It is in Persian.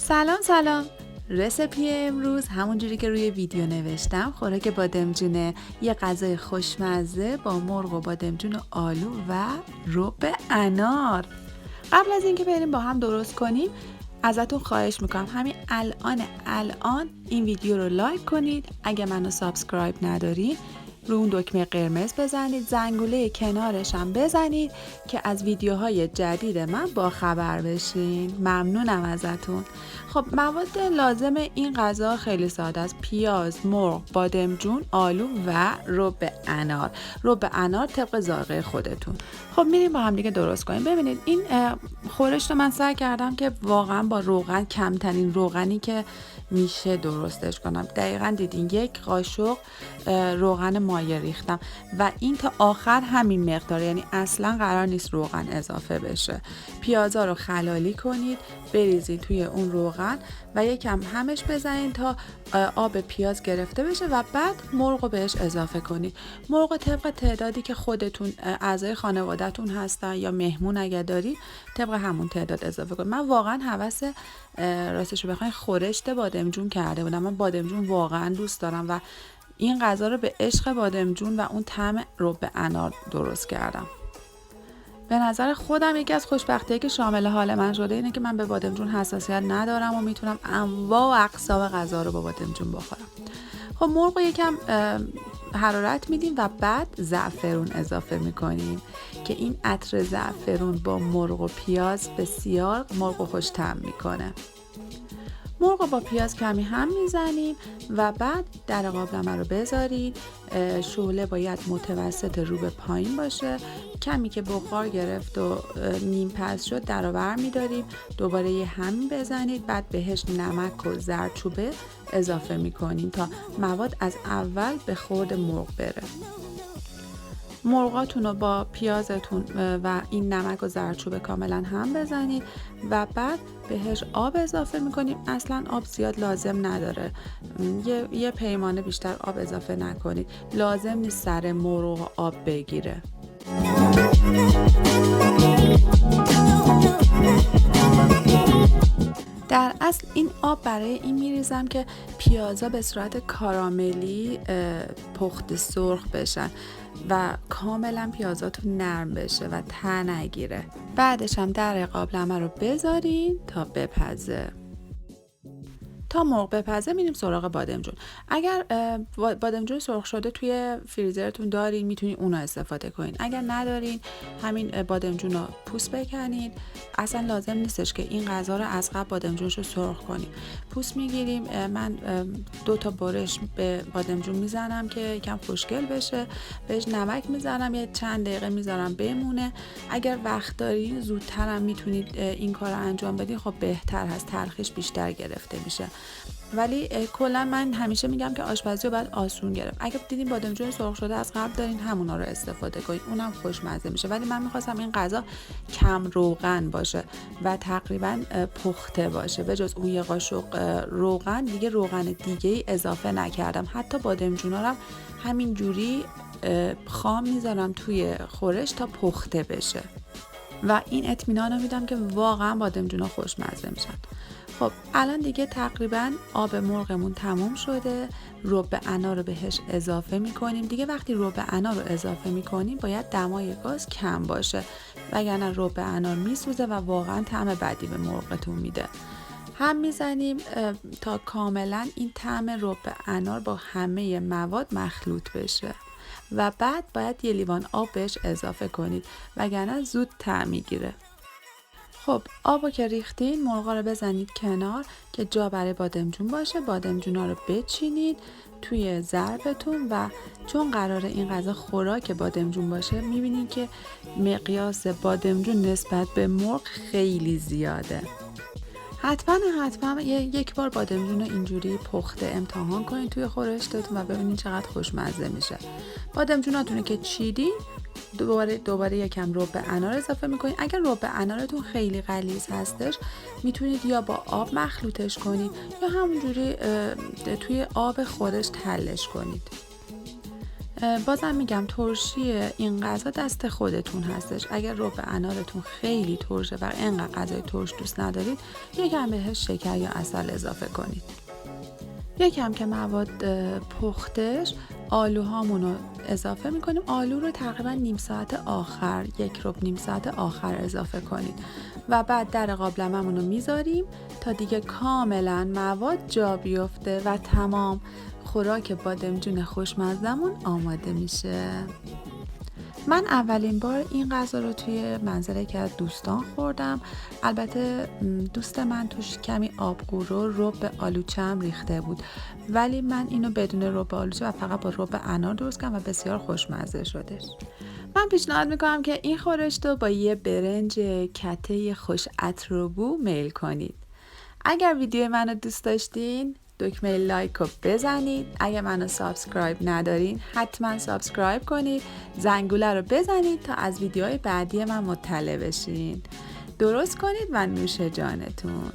سلام. رسیپی امروز همونجوری که روی ویدیو نوشتم خوراک بادمجونه، یه غذای خوشمزه با مرغ و بادمجون و آلو و رب انار. قبل از اینکه بریم با هم درست کنیم ازتون خواهش میکنم همین الان این ویدیو رو لایک کنید. اگه منو سابسکرایب ندارین رو اون دکمه قرمز بزنید، زنگوله کنارش هم بزنید که از ویدیوهای جدید من با خبر بشین. ممنونم ازتون. خب مواد لازم این غذا خیلی ساده است: پیاز، مرغ، بادمجون، آلو و رب انار. رب انار طبق ذائقه خودتون. خب میریم با هم دیگه درست کنیم. ببینید این خورش رو من سعی کردم که واقعا با روغن، کمترین روغنی که میشه درستش کنم. دقیقاً دیدین یک قاشق روغن مایع ریختم و این تا آخر همین مقدار، یعنی اصلا قرار نیست روغن اضافه بشه. پیازا رو خلالی کنید، بریزید توی اون روغن و یکم همش بزنید تا آب پیاز گرفته بشه و بعد مرغ رو بهش اضافه کنید. مرغ رو طبق تعدادی که خودتون اعضای خانواده‌تون هستن یا مهمون اگه دارید طبق همون تعداد اضافه کنید. من واقعا هوس راستش رو بخواید خورشت بادمجون کرده بودم. من بادمجون واقعا دوست دارم و این غذا رو به عشق بادمجون و اون طعم رب انار درست کردم. به نظر خودم یکی از خوشبختی‌هایی که شامل حال من شده اینه که من به بادمجون حساسیت ندارم و میتونم انواع و اقسام غذا رو با بادمجون بخورم. خب مرغ رو یکم حرارت میدیم و بعد زعفرون اضافه میکنیم که این عطر زعفرون با مرغ و پیاز بسیار مرغ و خوش طعم میکنه. مرغ رو با پیاز کمی هم میزنیم و بعد در قابلمه رو بذارید. شعله باید متوسط رو به پایین باشه. کمی که بخار گرفت و نیم پز شد در بر میداریم. دوباره یه هم بزنید، بعد بهش نمک و زردچوبه اضافه میکنیم تا مواد از اول به خورد مرغ بره. مرغاتون رو با پیازتون و این نمک و زردچوبه کاملا هم بزنید و بعد بهش آب اضافه میکنیم. اصلا آب زیاد لازم نداره، یه پیمانه بیشتر آب اضافه نکنید. لازم نیست سر مرغ آب بگیره. در اصل این آب برای این میریزم که پیازا به صورت کاراملی پخت سرخ بشن و کاملا پیازاتون نرم بشه و ته نگیره. بعدش هم در قابلمه رو بذارین تا بپزه. تا مرغ بپزه میریم سراغ بادمجون. اگر بادمجون سرخ شده توی فریزرتون دارین میتونین اونو استفاده کنین. اگر ندارین همین بادمجون رو پوست بکنید. اصلا لازم نیستش که این غذا رو از قبل بادمجونش رو سرخ کنیم. پوست میگیریم. من 2 تا برش به بادمجون میزنم که یکم خوشگل بشه. بهش نمک میزنم، یه چند دقیقه میذارم بمونه. اگر وقت دارین زودتر هم میتونید این کار رو انجام بدین، خب بهتر هست، تلخیش بیشتر گرفته میشه. ولی کلا من همیشه میگم که آشپزی رو باید آسون گرفت. اگه دیدین بادمجون سرخ شده از قبل دارین همونا رو استفاده کنید، اونم خوشمزه میشه. ولی من میخواستم این غذا کم روغن باشه و تقریبا پخته باشه. به جز اون یه قاشق روغن دیگه روغن دیگه ای اضافه نکردم. حتی بادمجونا رو همین جوری خام میذارم توی خورش تا پخته بشه و این اطمینان رو میدم که واقعا بادمجونا خوشمزه میشن. خب الان دیگه تقریبا آب مرغمون تموم شده. رب انار رو بهش اضافه میکنیم. دیگه وقتی رب انار رو اضافه میکنیم باید دمای گاز کم باشه وگرنه رب انار میسوزه و واقعا طعم بدی به مرغتون میده. هم میزنیم تا کاملا این طعم رب انار با همه مواد مخلوط بشه و بعد باید یه لیوان آب بهش اضافه کنید وگرنه زود طعم میگیره. خب آبو که ریختین مرغا رو بزنید کنار که جا برای بادمجون باشه. بادمجونا رو بچینید توی ظرفتون و چون قراره این غذا خوراک بادمجون باشه میبینید که مقیاس بادمجون نسبت به مرغ خیلی زیاده. حتما یک بار بادمجون رو اینجوری پخته امتحان کنید توی خورشتتون و ببینید چقدر خوشمزه میشه. بادمجوناتون که چیدین دوباره یکم رب انار اضافه میکنید. اگر رب انارتون خیلی غلیظ هستش میتونید یا با آب مخلوطش کنید یا همونجوری توی آب خورش تلش کنید. بازم میگم ترشی این غذا دست خودتون هستش. اگر رب انارتون خیلی ترشه و انقدر غذای ترش دوست ندارید، یکم بهش شکر یا عسل اضافه کنید. یکم که مواد پختش، آلوهامون رو اضافه میکنیم. آلو رو تقریبا نیم ساعت آخر، نیم ساعت آخر اضافه کنید و بعد در قابلمه‌مون رو میذاریم تا دیگه کاملا مواد جا بیفته و تمام خوراک بادمجون خوشمزه‌مون آماده میشه. من اولین بار این غذا رو توی منزل یکی از دوستان خوردم. البته دوست من توش کمی آبگورو رب آلوچه هم ریخته بود، ولی من اینو بدون رب آلوچه و فقط با رب انار درست کردم و بسیار خوشمزه شدش. من پیشنهاد میکنم که این خورش رو با یه برنج کته خوش عطر و بو میل کنید. اگر ویدیو منو دوست داشتین دکمه لایک رو بزنید. اگر منو سابسکرایب ندارین حتما سابسکرایب کنید. زنگوله رو بزنید تا از ویدیوهای بعدی من مطلع بشین. درست کنید و نوش جانتون.